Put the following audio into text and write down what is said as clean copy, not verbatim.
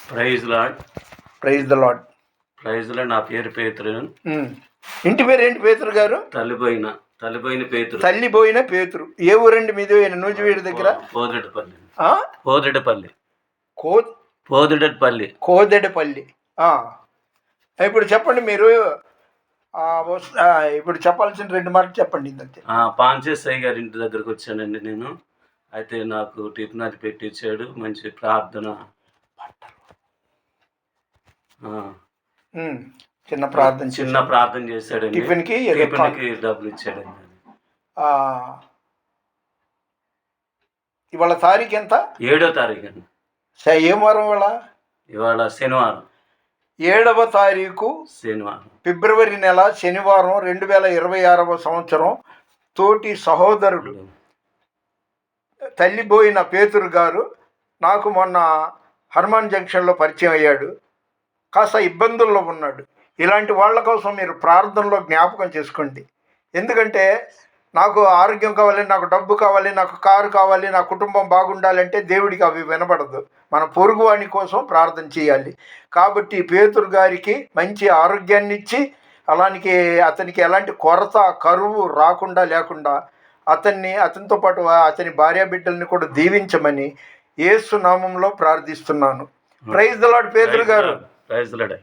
Praise Lord. Praise the Lord. Praise Lord. నా పేరు పేతురు. ఇంటి పేరు ఏంటి పేతురు గారు? తల్లిపోయిన పేతురు. తల్లిపోయిన పేతురు. ఏ ఊరండి మీది? నూజివీడు దగ్గర. పోదెడపల్లి. కోదెడపల్లి. ఇప్పుడు చెప్పండి మీరు. ఇప్పుడు చెప్పాల్సిన 2 మాటలు చెప్పండి. ఇంతే. పాంచేసయ్య గారి ఇంటి దగ్గరకు వచ్చానండి నేను. అయితే నాకు టిఫిన్ అది పెట్టించాడు. మంచి ప్రార్థన, చిన్న ప్రార్థన చేశాడండి. టిఫిన్కి డబ్బులు ఇచ్చాడండి. ఇవాళ తారీఖు ఎంత? 7వ తారీఖు అండి. ఏం వారం ఇవాళ శనివారం. 7వ తారీఖు శనివారం, ఫిబ్రవరి నెల శనివారం 2026వ సంవత్సరం. తోటి సహోదరుడు తల్లిపోయిన పేతురు గారు నాకు మొన్న హనుమాన్ జంక్షన్లో పరిచయం అయ్యాడు. కాస్త ఇబ్బందుల్లో ఉన్నాడు. ఇలాంటి వాళ్ళ కోసం మీరు ప్రార్థనలో జ్ఞాపకం చేసుకోండి. ఎందుకంటే నాకు ఆరోగ్యం కావాలి, నాకు డబ్బు కావాలి, నాకు కారు కావాలి, నా కుటుంబం బాగుండాలంటే దేవుడికి అవి వినపడదు. మన పొరుగువాని కోసం ప్రార్థన చేయాలి. కాబట్టి పేతురు గారికి మంచి ఆరోగ్యాన్ని ఇచ్చి, అలానికి అతనికి ఎలాంటి కొరత, కరువు రాకుండా లేకుండా అతనితో పాటు అతని భార్యాబిడ్డల్ని కూడా దీవించమని యేసు నామంలో ప్రార్థిస్తున్నాను. ప్రైజ్ ద లార్డ్ పేతురు గారు. Praise the lord.